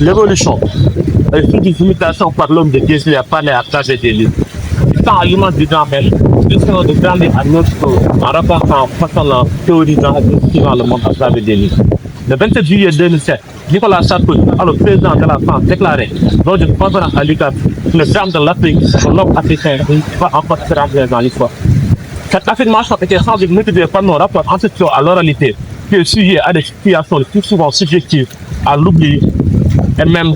L'évolution et toute imitation par l'homme de Dieu n'est pas à travers des livres. Sans argument du grand maître, nous serons de grandir à notre tour en rapportant en faisant la théorie dans le monde à travers des livres. Le 27 juillet 2007, Nicolas Sarkozy, alors président de la France, déclarait lors d'une conférence à l'UQAP que le drame de l'Afrique pour l'homme africain va encore se rentrer dans l'histoire. Cette affirmation était sans doute motivée par nos rapports ancestraux à l'oralité, qui est sujet à des situations le plus souvent subjectives, à l'oubli et même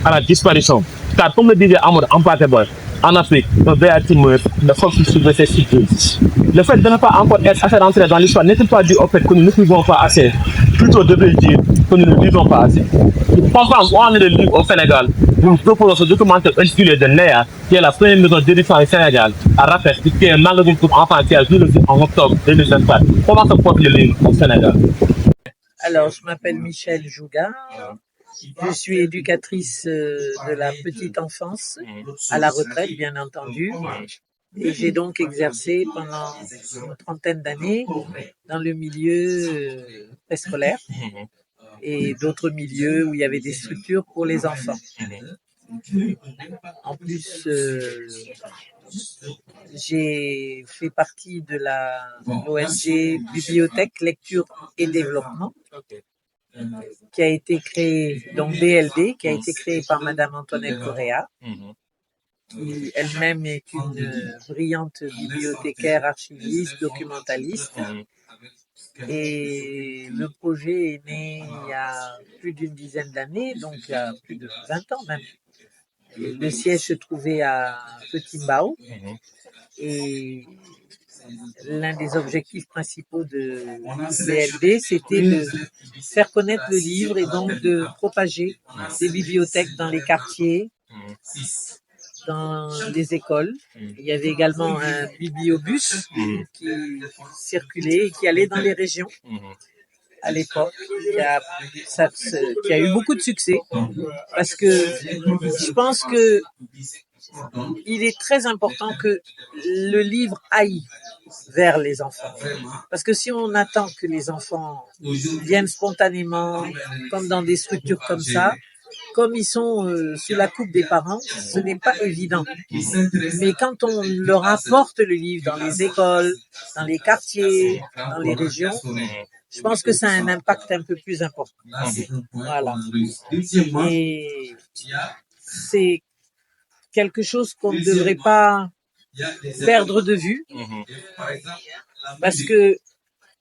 à la disparition. Car comme le disait Amour Ampateboy, en Afrique, le béati meurt, le faut se soulever ses cycles. Le fait de ne pas encore être assez rentré dans l'histoire n'est-il pas dû au fait que nous ne vivons pas assez? Plutôt devrais dire que nous ne vivons pas assez. Pour comprendre où on est le livre au Sénégal, nous proposons ce documentaire intitulé de Néa, qui est la première maison d'édition au Sénégal, à Raphaël, qui est un magazine pour enfants qui a vu le film en octobre 2024. Comment se porte le livre au Sénégal? Alors, je m'appelle Michel Jouga. Je suis éducatrice de la petite enfance, à la retraite, bien entendu. Et j'ai donc exercé pendant une trentaine d'années dans le milieu préscolaire et d'autres milieux où il y avait des structures pour les enfants. En plus, j'ai fait partie de la l'ONG Bibliothèque, Lecture et Développement, qui a été créée, donc BLD, qui a été créée par Madame Antoinette Correa, qui elle-même est une brillante bibliothécaire, archiviste, documentaliste. Et le projet est né il y a plus d'une dizaine d'années, donc il y a plus de 20 ans même. Le siège se trouvait à Petit Mbao. Et l'un des objectifs principaux de BLD, c'était de faire connaître le livre et donc de propager des bibliothèques dans les quartiers, dans les écoles. Il y avait également un bibliobus qui circulait et qui allait dans les régions à l'époque, qui a eu beaucoup de succès, parce que je pense que il est très important que le livre aille vers les enfants. Parce que si on attend que les enfants viennent spontanément, comme dans des structures comme ça, comme ils sont sous la coupe des parents, ce n'est pas évident. Mais quand on leur apporte le livre dans les écoles, dans les quartiers, dans les régions, je pense que ça a un impact un peu plus important. Voilà. Et c'est quelque chose qu'on ne devrait pas perdre de vue, parce que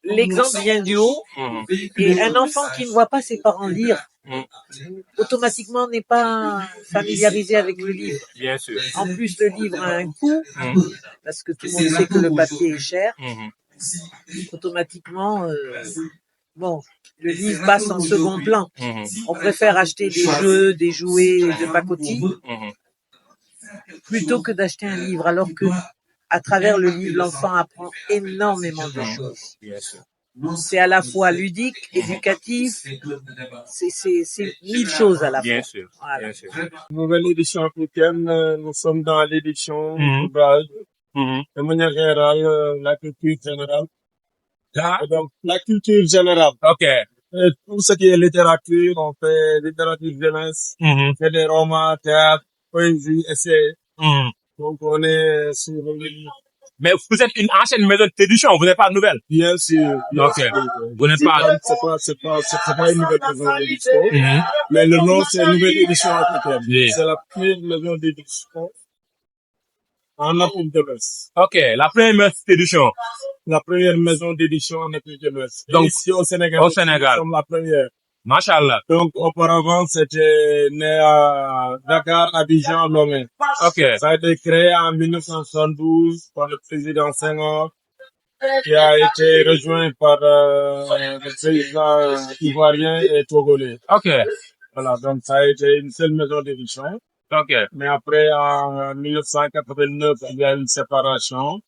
l'exemple vient du haut, et un enfant qui ne voit pas ses parents lire, automatiquement n'est pas familiarisé avec le livre. Bien sûr. En plus, le livre a un coût, parce que tout le monde sait que le papier est cher. Automatiquement, le livre passe en second plan. On préfère acheter des jeux, des jouets de pacotille, plutôt que d'acheter un livre, alors que à travers le livre, l'enfant apprend énormément de choses. C'est à la fois ludique, éducatif, c'est mille choses à la fois. Bien sûr. Voilà. Bien sûr. Nouvelle édition africaine, nous sommes dans l'édition d'ouvrage. De manière générale, la culture générale. Donc, la culture générale. Ok. Et tout ce qui est littérature, on fait littérature jeunesse, on fait des romans, théâtre, poésie, essais. Donc, on est sur Mais vous êtes une ancienne maison d'édition, vous n'êtes pas nouvelle. bien sûr. Ok. Vous n'êtes pas. C'est pas une nouvelle maison d'édition, mais le nom, c'est Nouvelle Édition africaine. Oui. C'est la première maison d'édition en Afrique de l'Ouest. Ok. La première maison d'édition. La première maison d'édition en Afrique de l'Ouest. Donc, ici au Sénégal. au Sénégal. Nous sommes la première. Machallah. Donc, auparavant, c'était né à Dakar, Abidjan, Lomé. Ok. Ça a été créé en 1972 par le président Senghor, qui a été rejoint par le président ivoirien et togolais. Ok. Voilà, donc ça a été une seule maison d'édition. Ok. Mais après, en 1989, il y a une séparation.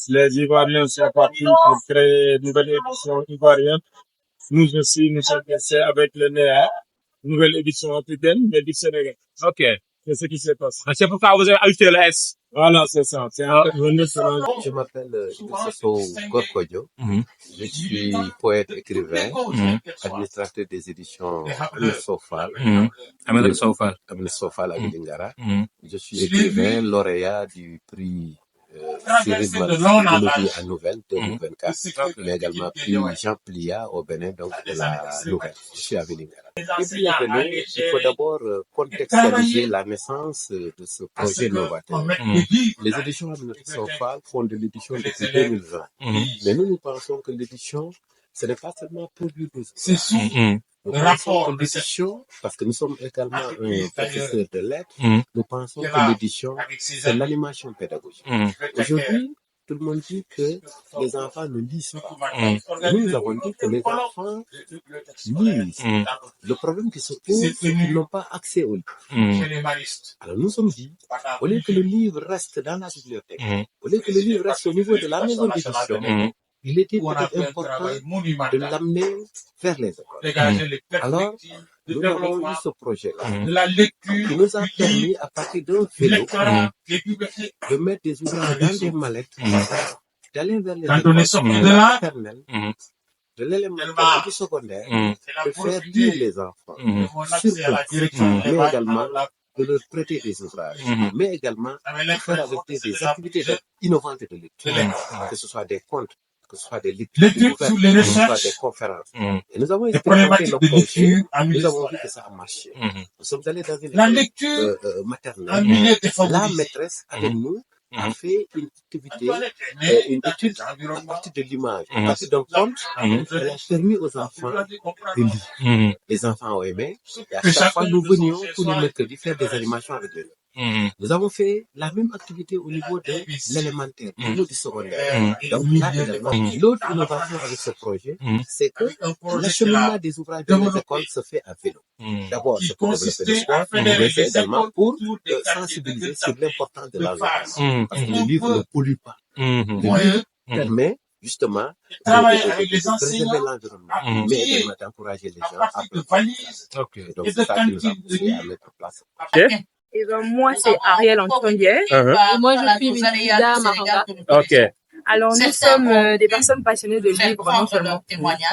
Les Ivoiriens sont partis pour créer une nouvelle édition ivoirienne. Nous aussi, nous sommes restés avec le NEA, nouvelle édition africaine, mais du Sénégal. Ok. C'est ce qui se passe. C'est pourquoi vous avez ajouté le S. Voilà, c'est ça. C'est revenu sur un... Je m'appelle Idrissa Gorkodjo. Je suis poète, écrivain, administrateur des éditions Amine Sofal. Amine Sofal. Amine Sofal à Vélingara. Je suis écrivain, lauréat du prix Cyril Maloudi à Nouvelle 2024, mais également prix Jean Plia au Bénin, donc de la Nouvelle. Je suis à Vélingara. Et puis à Bénin, il faut d'abord contextualiser la naissance de ce projet novateur. Les éditions Amine Sofal font de l'édition depuis 2020. Mais nous pensons que l'édition, ce n'est pas seulement produire des ouvrages. Nous pensons que l'édition, parce que nous sommes également un professeur de lettres, nous pensons que l'édition, c'est l'animation pédagogique. Aujourd'hui, tout le monde dit que les enfants ne lisent pas. Nous avons dit que les enfants lisent. Le problème qui se pose, c'est qu'ils n'ont pas accès au livre. Alors nous sommes dit, au lieu que le livre reste dans la bibliothèque, au lieu que le livre reste au niveau de la maison d'édition, il était peut-être important de l'amener vers les écoles. Alors, nous avons eu ce projet-là qui nous a permis, à partir d'un vélo, de mettre des ouvrages dans des mallettes, d'aller vers les écoles maternelles, de l'élémentaire et du secondaire, de faire lire les enfants sur place, mais également de leur prêter des ouvrages, mais également de faire adopter des activités innovantes de lecture, que ce soit des contes, que ce soit des lectures, que ce soit des conférences. Et nous avons expérimenté le projet, nous avons vu que ça a marché. Nous sommes allés dans une école maternelle. La maîtresse, avec nous, a fait une activité, une étude à partir de l'image, à partir d'un conte. Elle a permis aux enfants de lire. Les enfants ont aimé. Et à chaque fois, nous venions tous les mercredis faire des animations avec eux. Nous avons fait la même activité au niveau de l'élémentaire, au niveau du secondaire. Donc là, également, l'autre innovation avec ce projet, c'est que l'acheminement des ouvrages de les écoles se fait à vélo. D'abord, c'est pour développer le sport, mais c'est également pour sensibiliser sur l'importance de l'environnement. Parce que le livre ne pollue pas. Le livre permet justement de préserver l'environnement, mais également d'encourager les gens à prendre. Donc c'est ça qui nous a poussé à mettre en place. Et ben, moi, c'est Ariel Antondier. Et moi, je suis Vida Maranga. Ok. Alors, nous sommes des personnes passionnées de livres, non seulement.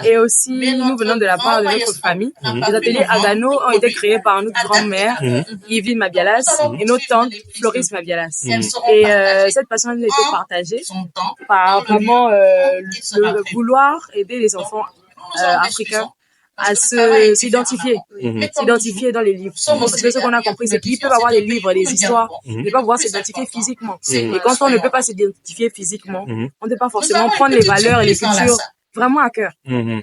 Et aussi, nous venons de la part de notre famille. Les ateliers Agano ont été créés par notre grand-mère, Yvie Mabialas, et notre tante, Floris Mabialas. Et cette passion a été partagée par vraiment le vouloir aider les enfants africains à s'identifier dans les livres. Parce que ce qu'on a compris, c'est qu'ils peuvent avoir des livres, des histoires, mais pas pouvoir s'identifier physiquement. Et quand on ne peut pas s'identifier physiquement, on ne peut pas forcément prendre les valeurs et les cultures vraiment à cœur.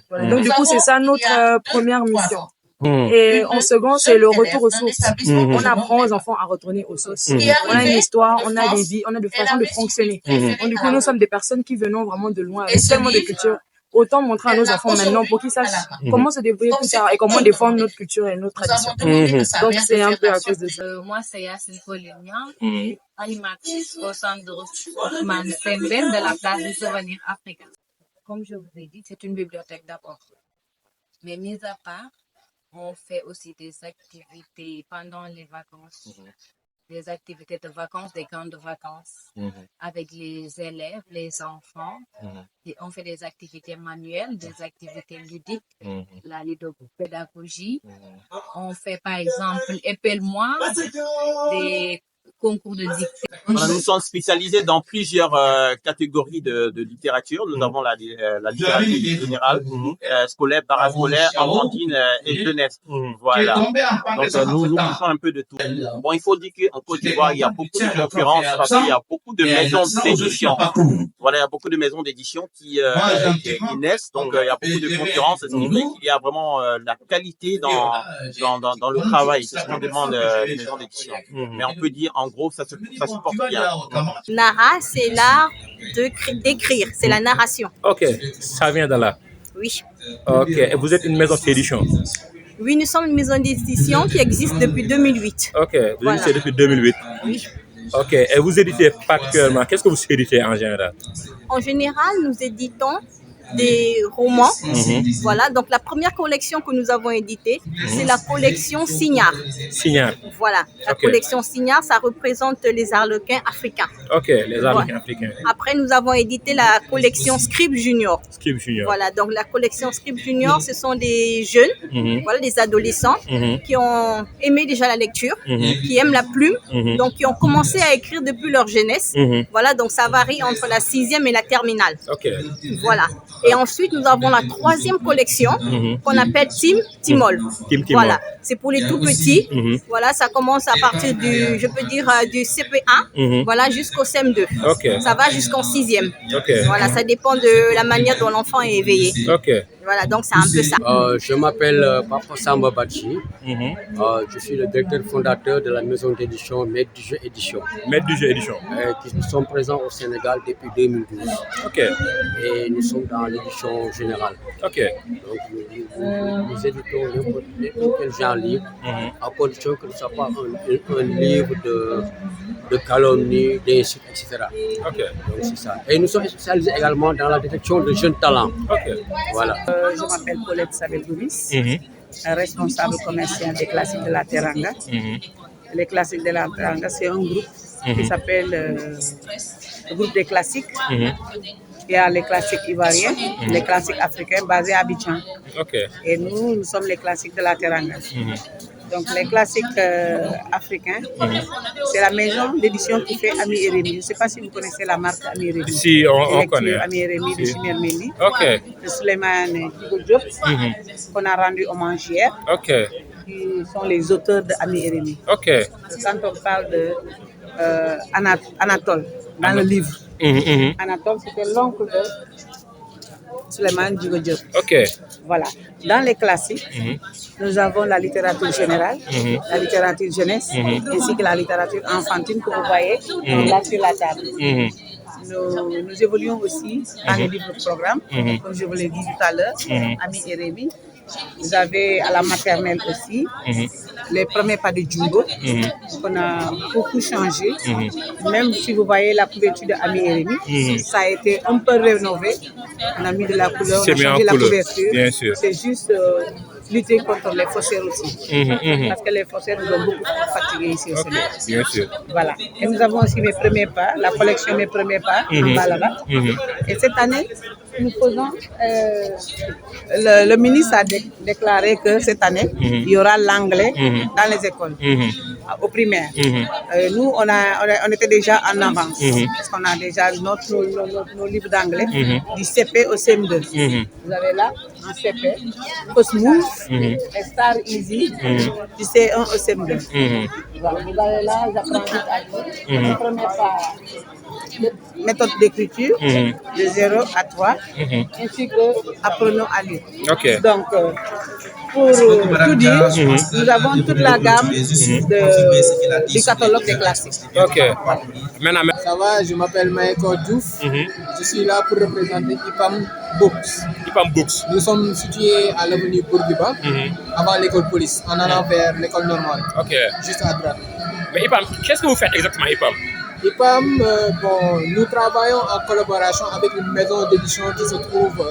Voilà. Donc du coup, c'est ça notre première mission. Et en second, c'est le retour aux sources. On apprend aux enfants à retourner aux sources. On a une histoire, on a des vies, on a des façons de fonctionner. Donc du coup, nous sommes des personnes qui venons vraiment de loin, avec tellement de culture. Autant montrer à nos enfants maintenant pour qu'ils sachent comment se débrouiller tout ça et comment défendre notre culture et notre tradition. Donc c'est un peu à cause de ça. Moi c'est Yacine Polignan, animatrice au centre de ressources Mansemben de la place du souvenir africain. Comme je vous ai dit, c'est une bibliothèque d'abord. Mais mis à part, on fait aussi des activités pendant les vacances. Des activités de vacances, des camps de vacances avec les élèves, les enfants. Et on fait des activités manuelles, des activités ludiques, la ludopédagogie. On fait par exemple, épelle-moi, des concours de dictée. Nous sommes spécialisés dans plusieurs catégories de littérature. Nous avons la littérature générale, scolaire, parascolaire, enfantine et jeunesse. Voilà. Donc nous faisons un peu de tout. Bon, il faut dire qu'en Côte d'Ivoire, il y a beaucoup de concurrence parce qu'il y a beaucoup de maisons d'édition. Voilà, il y a beaucoup de maisons d'édition qui naissent. Donc il y a beaucoup de concurrence. Ce qui fait qu'il y a vraiment la qualité dans le travail. C'est ce qu'on demande les maisons d'édition. Mais on peut dire en gros, ça se porte bien. Nara, c'est l'art d'écrire, c'est la narration. Ok, ça vient de là. Oui. Ok, et vous êtes une maison d'édition? Oui, nous sommes une maison d'édition qui existe depuis 2008. Ok, vous éditez depuis 2008? Oui. Ok, et vous éditez particulièrement, qu'est-ce que vous éditez en général? En général, nous éditons des romans. Voilà, donc la première collection que nous avons éditée, c'est la collection Signard. Signard. Voilà, la collection Signard, ça représente les arlequins africains. Ok, les arlequins africains. Après, nous avons édité la collection Scribe Junior. Scribe Junior. Voilà, donc la collection Scribe Junior, ce sont des jeunes, voilà, des adolescents qui ont aimé déjà la lecture, qui aiment la plume, donc qui ont commencé à écrire depuis leur jeunesse. Voilà, donc ça varie entre la 6e et la terminale. Ok. Voilà. Et ensuite, nous avons la 3e collection qu'on appelle Team Timol. Team Timol. Voilà, c'est pour les tout petits. Voilà, ça commence à partir du, je peux dire, du CP1, voilà, jusqu'au CM2. Ok. Ça va jusqu'en 6e. Ok. Voilà, ça dépend de la manière dont l'enfant est éveillé. Ok. Voilà, donc c'est un peu ça. Je m'appelle Papa Samba Bachi. Je suis le directeur fondateur de la maison d'édition Maître du Jeu Édition. Maître du Jeu Édition. Qui sont présents au Sénégal depuis 2012. Ok. Et nous sommes dans l'édition générale. Ok. Donc nous éditons n'importe quel genre de livre, à condition que ce ne soit pas un livre de calomnie, d'insultes, etc. Ok. Donc c'est ça. Et nous sommes spécialisés également dans la détection de jeunes talents. Ok. Voilà. Je m'appelle Paulette Sabel-Gouris, responsable commercial des classiques de la Teranga. Les classiques de la Teranga, c'est un groupe qui s'appelle le groupe des classiques. Il y a les classiques ivoiriens, les classiques africains basés à Abidjan. Et nous sommes les classiques de la Teranga. Donc les classiques africains, c'est la maison d'édition qui fait Ami et Rémi. Je ne sais pas si vous connaissez la marque Ami et Rémi. Si, on connaît. Ami et Rémi de Chimère Mendy. Ok. De Souleymane Diop, qu'on a rendu hommage hier. Ok. Qui sont les auteurs de Ami et Rémi. Ok. Quand on parle de Anatole, dans le livre, Anatole, c'était l'oncle de Souleymane Diop. Ok. Voilà. Dans les classiques, nous avons la littérature générale, la littérature jeunesse, ainsi que la littérature enfantine que vous voyez là sur la table. Nous évoluons aussi dans les livres de programme, comme je vous l'ai dit tout à l'heure, Ami et Rémi. Vous avez à la maternelle aussi les premiers pas de Jumbo, qu'on a beaucoup changé. Même si vous voyez la couverture de Ami et Rémi, ça a été un peu rénové. On a mis de la couleur, on a changé la couverture. Bien sûr. C'est juste lutter contre les faussaires aussi. Parce que les faussaires nous ont beaucoup fatigués ici au Sénégal. Bien sûr. Voilà. Et nous avons aussi mes premiers pas, la collection Mes premiers pas, en bas là-bas. Et cette année, nous faisons. Le ministre a déclaré que cette année, il y aura l'anglais dans les écoles, au primaire. Nous, on était déjà en avance, parce qu'on a déjà nos livres d'anglais, du CP au CM2. Vous avez là, en CP, Cosmos, Star Easy, du C1 au CM2. Voilà, vous avez là, j'apprends vite à lire. La première part, méthode d'écriture, de 0 à 3, ainsi que apprenons à lire. Donc, pour tout dire, nous avons toute la gamme du catalogue des classiques. Ok. Maintenant, ça va, je m'appelle Maëko Diouf. Je suis là pour représenter IPAM Books. IPAM Books. Nous sommes situés à l'avenue Bourguiba, avant l'école police, en allant vers l'école normale. Ok. Juste à droite. Mais IPAM, qu'est-ce que vous faites exactement, IPAM? IPAM, nous travaillons en collaboration avec une maison d'édition qui se trouve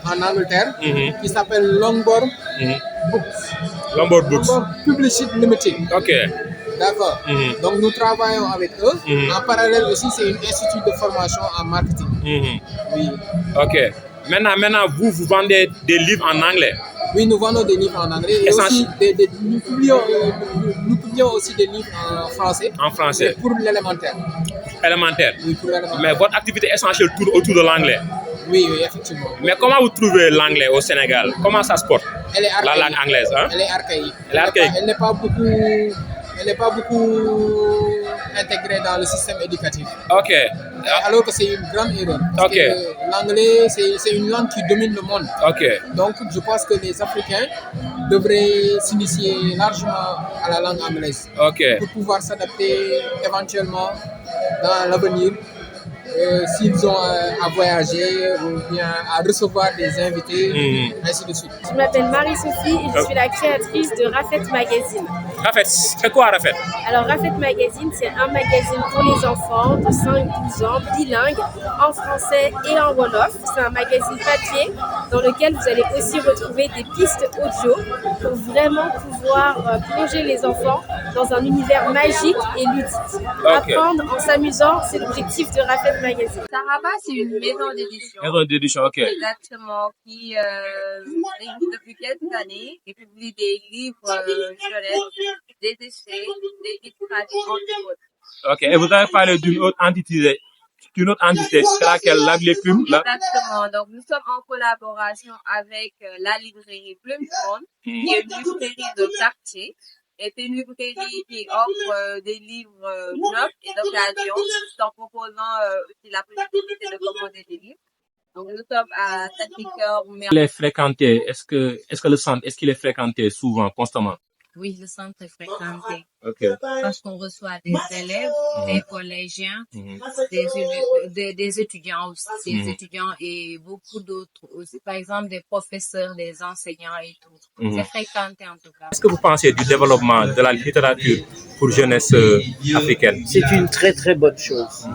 en Angleterre, qui s'appelle Longbourn Books. Longbourn Books. Publishing Limited. Ok. D'accord. Donc nous travaillons avec eux. En parallèle aussi, c'est un institut de formation en marketing. Oui. Ok. Maintenant, vous vendez des livres en anglais? Oui, nous vendons des livres en anglais et aussi nous publions aussi des livres en français. En français. Pour l'élémentaire. Élémentaire. Oui, pour l'élémentaire. Mais votre activité essentielle tourne autour de l'anglais. Oui, effectivement. Mais comment vous trouvez l'anglais au Sénégal? Comment ça se porte? Elle est archaïque. La langue anglaise, hein? Elle est archaïque. Elle est archaïque. Elle n'est pas beaucoup intégrée dans le système éducatif. Ok. Alors que c'est une grande erreur. Parce que l'anglais, c'est une langue qui domine le monde. Ok. Donc, je pense que les Africains devraient s'initier largement à la langue anglaise. Ok. Pour pouvoir s'adapter éventuellement dans l'avenir s'ils ont à voyager ou bien à recevoir des invités, ainsi de suite. Je m'appelle Marie-Sophie et je suis la créatrice de Rafet Magazine. Rafet, c'est quoi Rafet? Alors Rafet Magazine, c'est un magazine pour les enfants de 5-12 ans, bilingue, en français et en wolof. C'est un magazine papier dans lequel vous allez aussi retrouver des pistes audio pour vraiment pouvoir plonger les enfants dans un univers magique et ludique. Apprendre en s'amusant, c'est l'objectif de Rafet Magazine. Saraba, c'est une maison d'édition. Maison d'édition, ok. Exactement, qui existe depuis quelques années, qui publie des livres jeunesse, des essais, des illustrations, entre autres. Ok, et vous avez parlé d'une autre entité. C'est laquelle? La Plume? Exactement, donc nous sommes en collaboration avec la librairie Plume Monde, qui est une librairie de quartier. Et c'est une librairie qui offre des livres neufs et d'occasion, tout en proposant aussi la possibilité de commander des livres. Donc nous sommes à Sacré-Cœur. Il est fréquenté. Est-ce que le centre, est-ce qu'il est fréquenté souvent, constamment? Oui, le centre est fréquenté. Ok. Parce qu'on reçoit des élèves, des collégiens, des étudiants aussi, des étudiants et beaucoup d'autres aussi. Par exemple, des professeurs, des enseignants et tout. C'est fréquenté en tout cas. Qu'est-ce que vous pensez du développement de la littérature pour jeunesse africaine? C'est une très très bonne chose.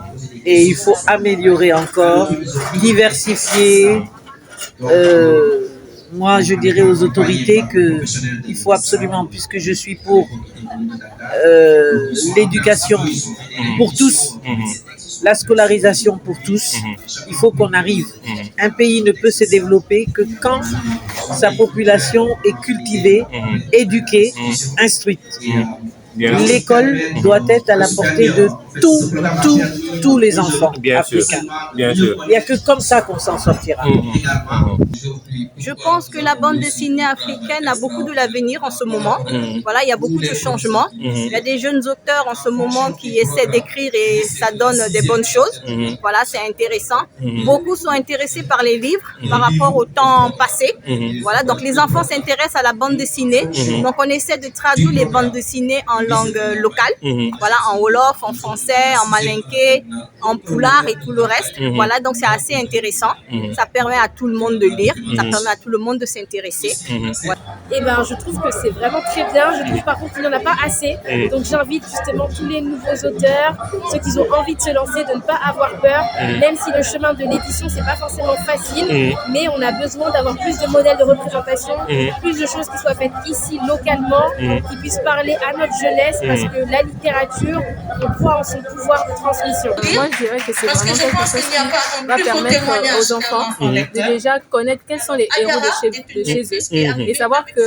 Et il faut améliorer encore, diversifier. Moi, je dirais aux autorités qu'il faut absolument, puisque je suis pour l'éducation pour tous, la scolarisation pour tous, il faut qu'on arrive. Un pays ne peut se développer que quand sa population est cultivée, éduquée, instruite. L'école doit être à la portée de tous les enfants africains. Bien sûr. Il n'y a que comme ça qu'on s'en sortira. Je pense que la bande dessinée africaine a beaucoup de l'avenir en ce moment. Voilà, il y a beaucoup de changements. Il y a des jeunes auteurs en ce moment qui essaient d'écrire et ça donne des bonnes choses. Voilà, c'est intéressant. Beaucoup sont intéressés par les livres par rapport au temps passé. Voilà, donc les enfants s'intéressent à la bande dessinée. Donc on essaie de traduire les bandes dessinées en langue locale. Voilà, en wolof, en français, en malinké, en poulard et tout le reste. Voilà, donc c'est assez intéressant. Ça permet à tout le monde de lire. Ça permet à tout le monde de s'intéresser. Voilà. Et ben, je trouve que c'est vraiment très bien. Je trouve par contre qu'il n'y en a pas assez. Donc j'invite justement tous les nouveaux auteurs, ceux qui ont envie de se lancer, de ne pas avoir peur. Même si le chemin de l'édition, c'est pas forcément facile, mais on a besoin d'avoir plus de modèles de représentation, plus de choses qui soient faites ici, localement, qui puissent parler à notre jeunesse, parce que la littérature, on croit en son pouvoir de transmission. Moi, je dirais que c'est vraiment quelque chose qui va permettre aux enfants de déjà connaître quels sont les héros de chez eux et savoir que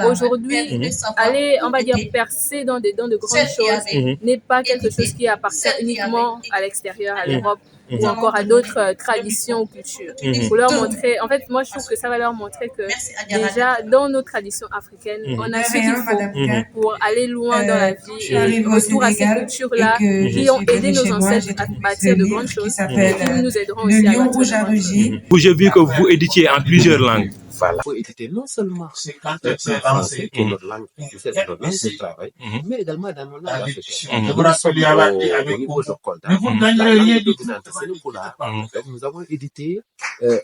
aujourd'hui, aller, on va dire, percer dans de grandes choses n'est pas quelque chose qui appartient uniquement à l'extérieur, à l'Europe ou encore à d'autres traditions ou cultures. Pour leur montrer, en fait, moi je trouve que ça va leur montrer que déjà dans nos traditions africaines, on a ce qu'il faut pour aller loin dans la vie et retour à ces cultures-là qui ont aidé nos ancêtres à bâtir de grandes choses et qui nous aideront aussi à bâtir. J'ai vu que vous éditiez en plusieurs langues. Voilà. Il faut éditer non seulement le français, qui est notre langue, c'est notre langue de travail, mais également dans nos langues africaines. Au niveau de Kolda, nous avons édité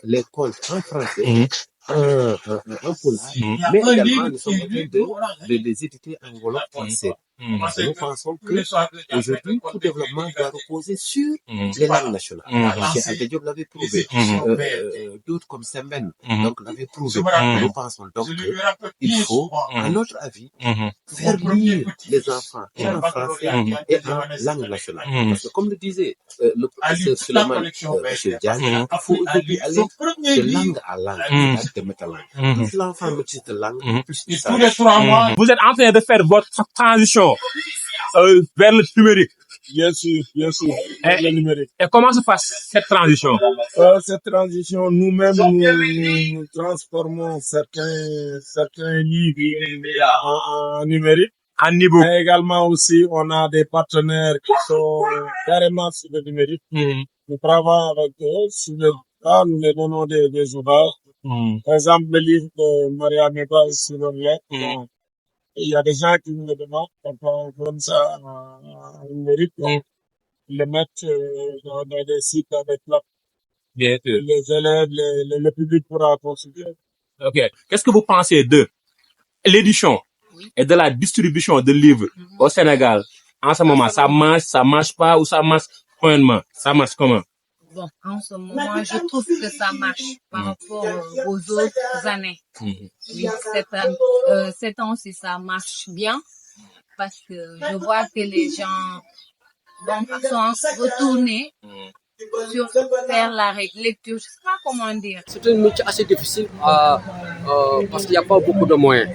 les contes en français, en poulard, mais également nous sommes en train de les éditer en wolof français. Parce que nous pensons qu'aujourd'hui, tout développement doit reposer sur les langues nationales. Cheikh Anta Diop l'avait prouvé. D'autres comme Sembène donc l'avaient prouvé. Nous pensons donc qu'il faut, à notre avis, faire lire les enfants et en français et en langue nationale. Parce que comme le disait le professeur Suleiman Diagne, il faut aujourd'hui aller de langue à langue, de métalangue. Plus l'enfant maîtrise de langue, plus il s'en va. Vous êtes en train de faire votre transition vers le numérique. Bien sûr, le numérique. Et comment se passe cette transition? Cette transition, nous-mêmes, nous transformons certains livres en numérique. Mais également aussi, on a des partenaires qui sont carrément sur le numérique. Nous travaillons avec eux sur nous les donnons des ouvrages. Par exemple, le livre de Maria Meba sur le net. Il y a des gens qui nous le demandent, quand on donne ça en numérique. le mettre dans des sites avec Bien sûr. les élèves, le public pourra consulter. Ok. Qu'est-ce que vous pensez de l'édition et de la distribution de livres au Sénégal en ce moment? Ça marche pas ou ça marche moyennement? Ça marche comment? Bon, en ce moment, je trouve que ça marche par rapport aux autres années. Oui, cette année-ci, ça marche bien parce que je vois que les gens sont retournés sur faire la lecture. Je sais pas comment dire. C'est un métier assez difficile parce qu'il n'y a pas beaucoup de moyens.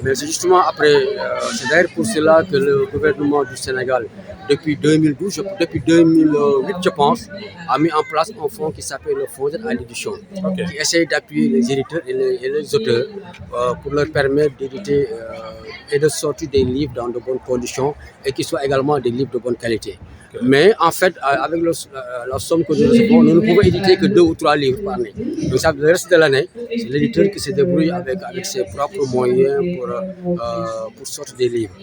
Mais c'est justement après, c'est d'ailleurs pour cela que le gouvernement du Sénégal, depuis 2012, depuis 2008, je pense, a mis en place un fonds qui s'appelle le Fonds d'aide à l'édition, qui essaye d'appuyer les éditeurs et les auteurs pour leur permettre d'éditer et de sortir des livres dans de bonnes conditions et qui soient également des livres de bonne qualité. Mais en fait, avec la somme que nous recevons, nous ne pouvons éditer que 2 ou 3 livres par année. Donc ça, le reste de l'année, c'est l'éditeur qui se débrouille avec ses propres moyens pour sortir des livres.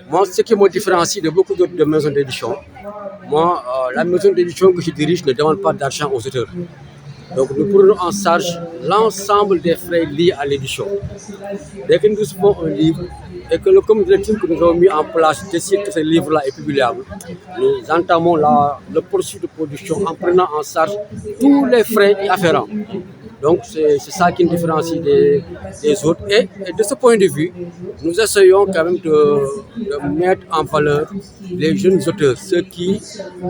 Moi, ce qui me différencie de beaucoup d'autres maisons d'édition, la maison d'édition que je dirige ne demande pas d'argent aux auteurs. Donc nous prenons en charge l'ensemble des frais liés à l'édition. Dès que nous recevons un livre et que le comité que nous avons mis en place décide que ce livre-là est publiable, nous entamons le processus de production en prenant en charge tous les frais afférents. Donc c'est ça qui nous différencie des autres. Et de ce point de vue, nous essayons quand même de mettre en valeur les jeunes auteurs, ceux qui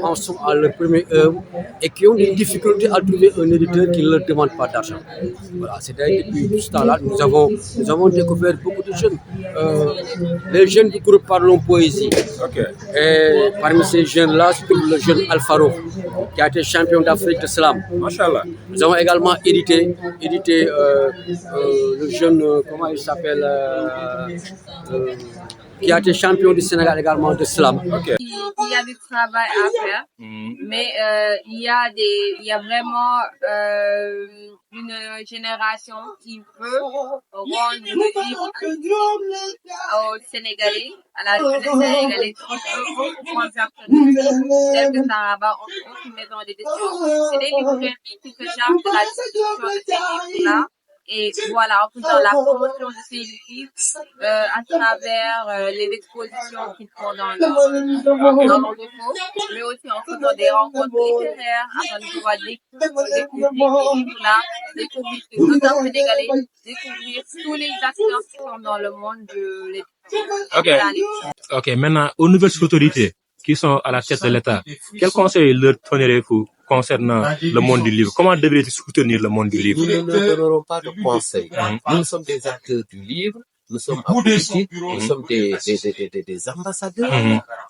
en sont à leur première œuvre et qui ont des difficultés à trouver un éditeur qui ne leur demande pas d'argent. Voilà, c'est d'ailleurs depuis tout ce temps-là, nous avons découvert beaucoup de jeunes. Les jeunes du groupe Parlons Poésie. Et parmi ces jeunes-là, c'est le jeune Alfaro, qui a été champion d'Afrique de slam. Machallah. Nous avons également édité le jeune, comment il s'appelle, qui a été champion du Sénégal également de slam. Il y a du travail à faire, mais il y a vraiment une génération qui veut rendre le livre aux Sénégalais, à la jeunesse sénégalaise, moins personnelle, telle que Saraba, autre maison d'édition. C'est des librairies qui se chargent de la distribution de ces livres-là. Et voilà, en faisant la promotion de ces livres à travers les expositions qu'ils font dans leur dépôt, mais aussi en faisant des rencontres littéraires afin de pouvoir découvrir ces livres-là, découvrir les auteurs sénégalais, découvrir tous les acteurs qui sont dans le monde de l'édition. Ok, maintenant, aux nouvelles autorités qui sont à la tête de l'État, quel conseil leur donnerez-vous concernant le monde du livre? Comment devriez-vous soutenir le monde du livre? Nous ne donnerons pas de conseils. Nous sommes des acteurs du livre, nous sommes apolitiques, nous sommes des ambassadeurs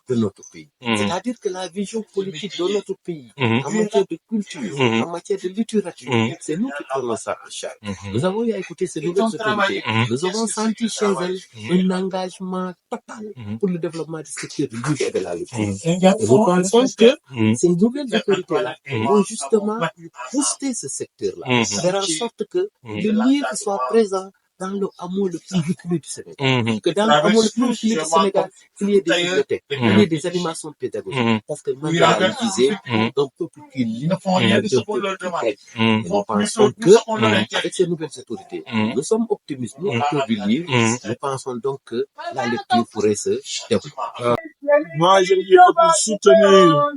de notre pays. C'est-à-dire que la vision politique de notre pays, en matière de culture, en matière de littérature, c'est nous qui prenons ça en charge. Nous avons eu à écouter ces nouvelles autorités. Nous avons senti chez elles un engagement total pour le développement du secteur du livre et de la lecture. Et nous pensons que ces nouvelles autorités-là vont justement booster ce secteur-là, faire en sorte que le livre soit présent dans le hameau le plus reculé du Sénégal. Que dans le hameau le plus reculé du Sénégal, il y ait des bibliothèques, il y ait des animations pédagogiques. Parce que Mandela disait, un peuple qui lit, un peuple qui aide. Et nous pensons que, avec ces nouvelles autorités, nous sommes optimistes, nous, acteurs du livre, nous pensons donc que la lecture pourrait se développer. Moi, je dis que pour soutenir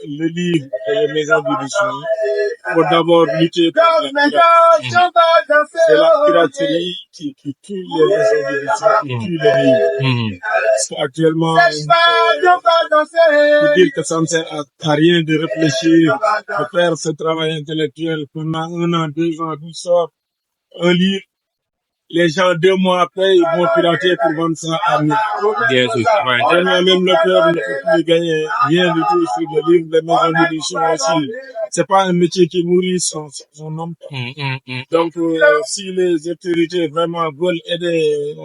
le livre et les maisons d'édition, il faut d'abord lutter contre la piraterie. C'est la piraterie qui tue les maisons d'édition, qui tue les livres. Parce qu'actuellement, faut dire que ça ne sert à rien de réfléchir, de faire ce travail intellectuel pendant 1 an, 2 ans, tout sort un livre. Les gens, 2 mois après, ils vont pirater pour vendre ça à 1000. Bien sûr. Tellement même l'auteur ne peut plus gagner rien du tout sur le livre, les maisons d'édition aussi. C'est pas un métier qui nourrit son homme. Donc, si les autorités vraiment veulent aider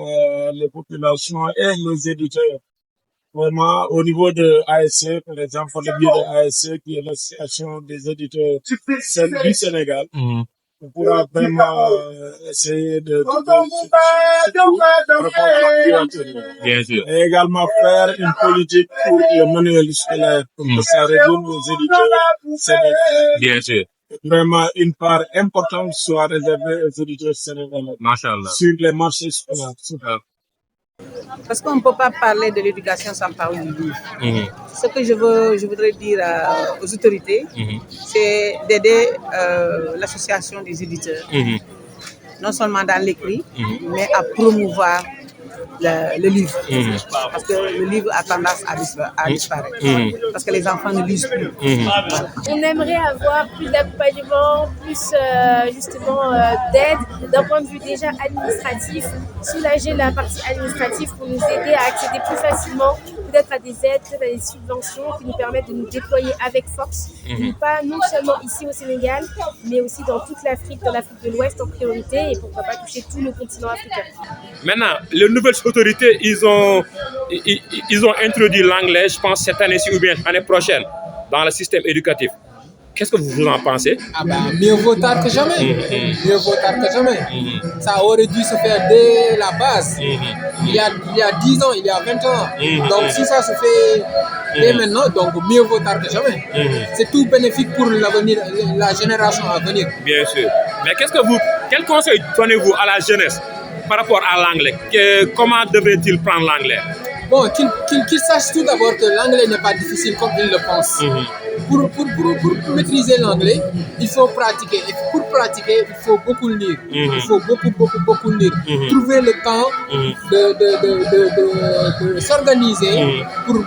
les populations et les éditeurs, vraiment, au niveau de ASC, par exemple, pour le biais de ASC, qui est l'association des éditeurs du Sénégal, on pourra vraiment essayer de Bien sûr. et également faire une politique pour le manuel scolaire, pour que ça réduise aux éditeurs sénégalais. Bien sûr. Vraiment, une part importante soit réservée aux éditeurs sénégalais Machallah. sur les marchés scolaires. Parce qu'on ne peut pas parler de l'éducation sans parler du livre. Ce que je voudrais dire aux autorités, c'est d'aider l'association des éditeurs, non seulement dans l'écrit, mais à promouvoir le livre. Parce que le livre a tendance à disparaître. Parce que les enfants ne lisent plus. Voilà. On aimerait avoir plus d'accompagnement, plus justement d'aide d'un point de vue déjà administratif, soulager la partie administrative pour nous aider à accéder plus facilement peut-être à des aides, peut-être à des subventions qui nous permettent de nous déployer avec force, pas non seulement ici au Sénégal, mais aussi dans toute l'Afrique, dans l'Afrique de l'Ouest en priorité, et pourquoi pas toucher tout le continent africain. Maintenant, les nouvelles autorités, ils ont introduit l'anglais, je pense, cette année-ci ou bien l'année prochaine, dans le système éducatif. Qu'est-ce que vous en pensez? Ah ben, mieux vaut tard que jamais. Mieux vaut tard que jamais. Ça aurait dû se faire dès la base. Il y a 10 ans, il y a 20 ans. Donc si ça se fait dès maintenant, donc mieux vaut tard que jamais. C'est tout bénéfique pour l'avenir, la génération à venir. Bien sûr. Mais quel conseil donnez-vous à la jeunesse par rapport à l'anglais? Comment devrait-il prendre l'anglais? Bon, qu'il sache tout d'abord que l'anglais n'est pas difficile comme il le pense. Pour maîtriser l'anglais, il faut pratiquer. Et pour pratiquer, il faut beaucoup lire. Il faut beaucoup lire. Trouver le temps de s'organiser pour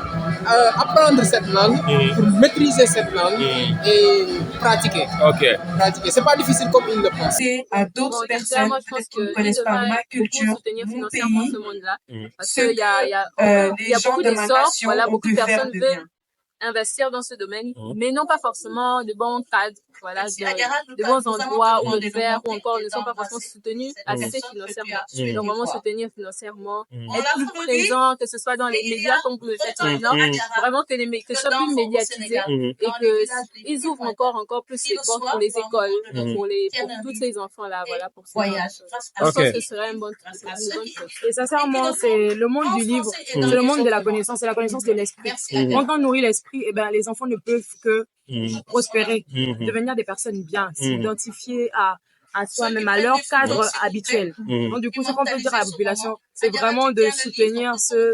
apprendre cette langue, pour maîtriser cette langue et pratiquer. Pratiquer. C'est pas difficile comme il le pense. À d'autres personnes qui ne connaissent pas ma culture, mon pays, parce qu'il y a beaucoup d'essor, voilà, beaucoup de personnes veulent investir dans ce domaine, mais n'ont pas forcément de bons cadres, voilà, de bons endroits où le faire, ou encore ne sont pas forcément soutenus assez financièrement. Donc vraiment soutenir financièrement, être plus présent, que ce soit dans les médias comme vous le faites maintenant, vraiment que ce soit plus médiatisé et qu'ils ouvrent encore plus les portes pour les écoles, pour tous ces enfants-là, voilà, pour ça. Je pense que ce serait une bonne chose. Et sincèrement, c'est le monde du livre, c'est le monde de la connaissance, c'est la connaissance de l'esprit. Quand on nourrit l'esprit, eh ben, les enfants ne peuvent que prospérer, devenir des personnes bien, s'identifier à soi-même, à leur cadre habituel. Donc, du coup, ce qu'on peut dire à la population, c'est vraiment de soutenir ce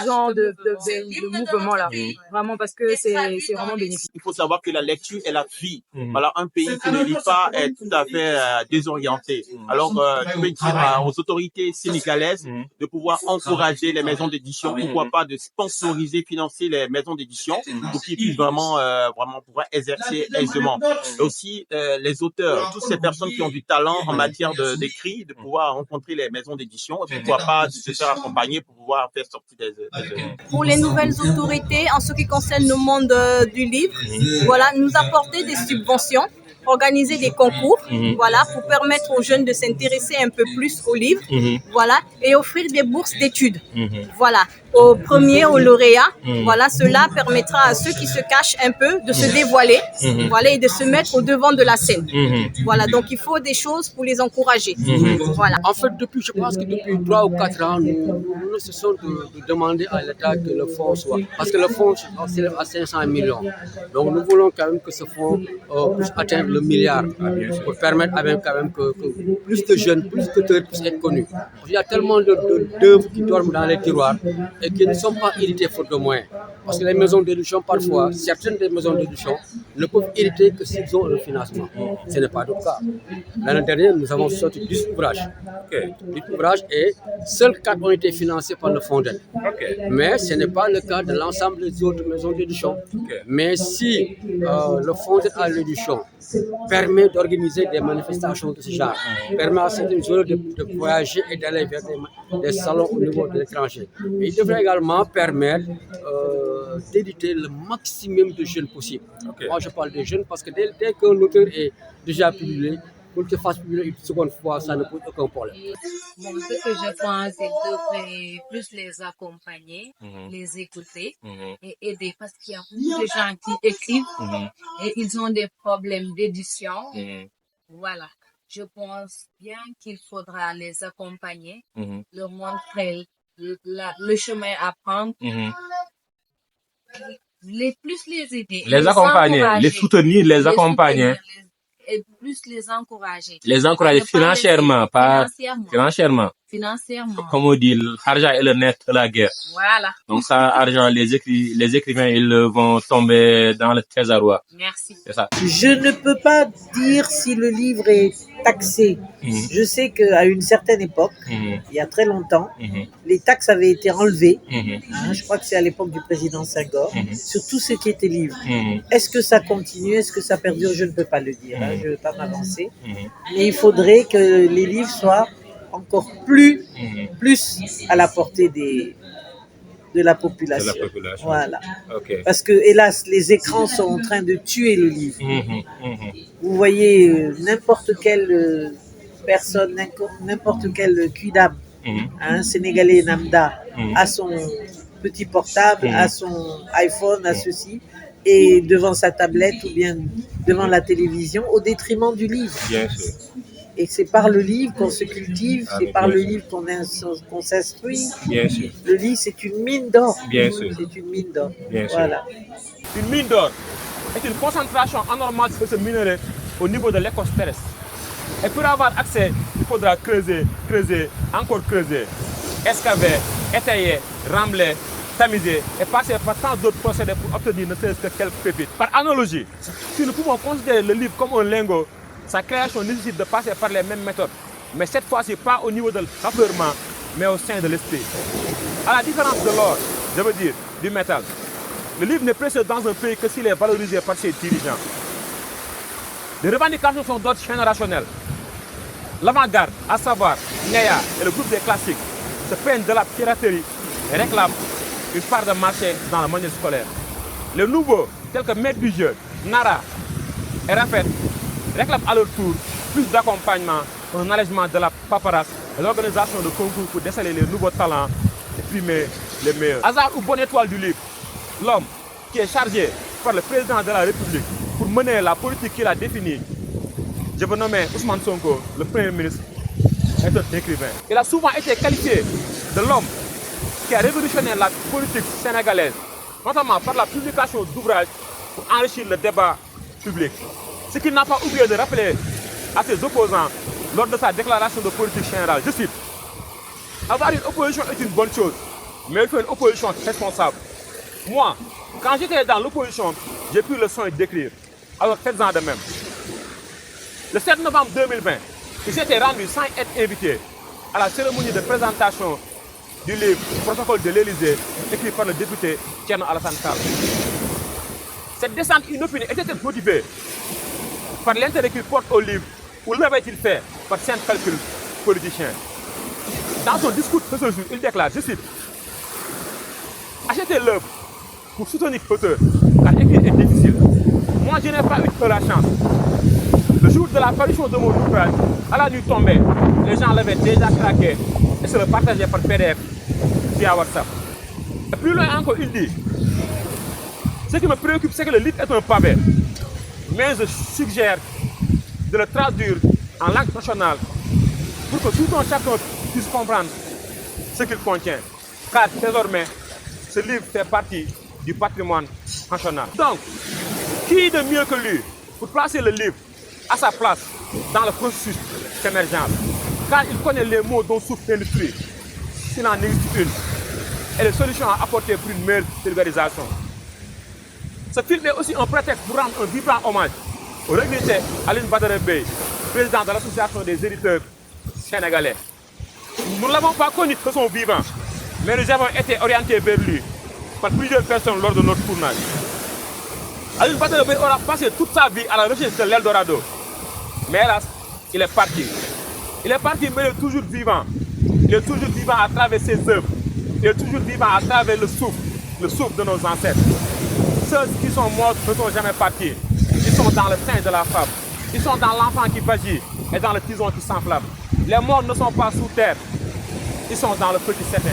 genre de mouvement-là. Vraiment, parce que c'est vraiment bénéfique. Il faut savoir que la lecture est la vie. Alors, un pays qui ne lit pas est tout à fait désorienté. Alors, je vais dire aux autorités sénégalaises de pouvoir encourager les maisons d'édition, pourquoi pas de sponsoriser, financer les maisons d'édition pour qu'ils puissent vraiment pouvoir exercer aisément. Et aussi, les auteurs, toutes ces personnes qui ont du talent en matière d'écrit, de pouvoir rencontrer les maisons d'édition et pourquoi pas de se faire accompagner pour pouvoir faire sortir des œuvres. Pour les nouvelles autorités, en ce qui concerne le monde du livre, voilà, nous apporter des subventions, organiser des concours, voilà, pour permettre aux jeunes de s'intéresser un peu plus aux livres, voilà, et offrir des bourses d'études, voilà, aux premiers, aux lauréats, voilà, cela permettra à ceux qui se cachent un peu de se dévoiler, voilà, et de se mettre au devant de la scène, voilà, donc il faut des choses pour les encourager, voilà. En fait, je pense que depuis 3 ou 4 ans, nous cessons de demander à l'État que le fonds soit, parce que le fonds s'élève à 500 millions, donc nous voulons quand même que ce fonds puisse atteindre le milliard pour permettre quand même que plus de jeunes, plus d'auteurs puissent être connus. Il y a tellement d'œuvres qui dorment dans les tiroirs et qui ne sont pas éditées faute de moyens. Parce que les maisons d'édition, parfois, certaines des maisons d'édition ne peuvent éditer que s'ils ont le financement. Ce n'est pas le cas. L'année dernière, nous avons sorti 10 ouvrages. 10 ouvrages et seuls 4 ont été financés par le fonds d'aide. Mais ce n'est pas le cas de l'ensemble des autres maisons d'édition. Mais si le fonds d'aide à l'édition permet d'organiser des manifestations de ce genre, permet à certaines zones de voyager et d'aller vers des salons au niveau de l'étranger. Il devrait également permettre d'éditer le maximum de jeunes possible. Moi, je parle des jeunes parce que dès qu'un auteur est déjà publié, pour qu'il fasse publier une seconde fois, ça ne pose aucun problème. Bon, ce que je pense, c'est de plus les accompagner, les écouter et aider parce qu'il y a beaucoup de gens qui écrivent et ils ont des problèmes d'édition. Voilà. je pense bien qu'il faudra les accompagner, Mhm. leur montrer le chemin à prendre, les aider, Les accompagner, encourager, les soutenir, les accompagner. soutenir, et plus les encourager. Les encourager Ne pas financièrement, laisser- pas financièrement. financièrement. Comme on dit, l'argent est le nerf de la guerre. Voilà. Donc ça, argent, les écrivains, ils vont tomber dans le désarroi. Merci. C'est ça. Je ne peux pas dire si le livre est taxé. Je sais qu'à une certaine époque, il y a très longtemps, les taxes avaient été enlevées. Hein, je crois que c'est à l'époque du président Senghor, sur tout ce qui était livre. Est-ce que ça continue? Est-ce que ça perdure? Je ne peux pas le dire. Hein, je ne veux pas m'avancer. Mais il faudrait que les livres soient encore plus à la portée de la population. Voilà. Okay. Parce que, hélas, les écrans sont en train de tuer le livre. Vous voyez, n'importe quelle personne, n'importe quel cuidam, un Sénégalais lambda, a son petit portable, a son iPhone, a ceci, et devant sa tablette ou bien devant la télévision, au détriment du livre. Bien sûr. Et c'est par le livre qu'on se cultive, c'est par bien le sûr. livre qu'on s'instruit. Bien sûr. Le livre, c'est une mine d'or. Bien sûr. C'est une mine d'or. Bien sûr. Voilà. Une mine d'or est une concentration anormale de ce minerai au niveau de l'écorce terrestre. Et pour avoir accès, il faudra creuser, encore creuser, excaver, étayer, rembler, tamiser et passer par tant d'autres procédés pour obtenir ne serait-ce que quelques pépites. Par analogie, si nous pouvons considérer le livre comme un lingot, sa création nécessite de passer par les mêmes méthodes, mais cette fois-ci pas au niveau de l'affleurement, mais au sein de l'esprit. À la différence de l'or, je veux dire du métal, le livre n'est précieux dans un pays que s'il est valorisé par ses dirigeants. Les revendications sont d'ordre générationnel. L'avant-garde, à savoir Néa et le groupe des classiques, se plaignent de la piraterie et réclament une part de marché dans le manuel scolaire. Les nouveaux, tels que Maître du jeu, Nara et Rafet, réclament à leur tour plus d'accompagnement, un allègement de la paperasse et l'organisation de concours pour déceler les nouveaux talents et primer les meilleurs. Hasard ou bonne étoile du livre, l'homme qui est chargé par le président de la République pour mener la politique qu'il a définie, je veux nommer Ousmane Sonko, le Premier ministre, est un écrivain. Il a souvent été qualifié de l'homme qui a révolutionné la politique sénégalaise, notamment par la publication d'ouvrages pour enrichir le débat public. Ce qu'il n'a pas oublié de rappeler à ses opposants lors de sa déclaration de politique générale. Je cite, avoir une opposition est une bonne chose, mais il faut une opposition responsable. Moi, quand j'étais dans l'opposition, j'ai pris le soin d'écrire. Alors faites-en de même. Le 7 novembre 2020, il s'était rendu sans être invité à la cérémonie de présentation du livre Protocole de l'Élysée, écrit par le député Thierno Alassane Sall. Cette descente inopinée était-elle motivée par l'intérêt qu'il porte au livre ou l'avait-il fait par simple calcul politicien? Dans son discours de ce jour, il déclare, je cite, « Achetez l'œuvre pour soutenir l'auteur, car écrire est difficile. Moi, je n'ai pas eu la chance. Le jour de la parution de mon ouvrage, à la nuit tombée, les gens l'avaient déjà craqué et se le partageaient par PDF via WhatsApp. Et plus loin encore, il dit, ce qui me préoccupe, c'est que le livre est un pavé. Mais je suggère de le traduire en langue nationale pour que tout un chacun puisse comprendre ce qu'il contient. Car désormais, ce livre fait partie du patrimoine national. Donc, qui de mieux que lui pour placer le livre à sa place dans le processus d'émergence? Car il connaît les mots dont souffre l'industrie, s'il en existe une, et les solutions à apporter pour une meilleure vulgarisation. Ce film est aussi un prétexte pour rendre un vibrant hommage au regretté Aline Badara Bey, président de l'association des éditeurs sénégalais. Nous ne l'avons pas connu de son vivant, mais nous avons été orientés vers lui par plusieurs personnes lors de notre tournage. Aline Badara Bey aura passé toute sa vie à la recherche de l'Eldorado. Mais hélas, il est parti. Il est parti, mais il est toujours vivant. Il est toujours vivant à travers ses œuvres. Il est toujours vivant à travers le souffle de nos ancêtres. Ceux qui sont morts ne sont jamais partis. Ils sont dans le sein de la femme. Ils sont dans l'enfant qui vagit et dans le tison qui s'enflamme. Les morts ne sont pas sous terre. Ils sont dans le petit sétin.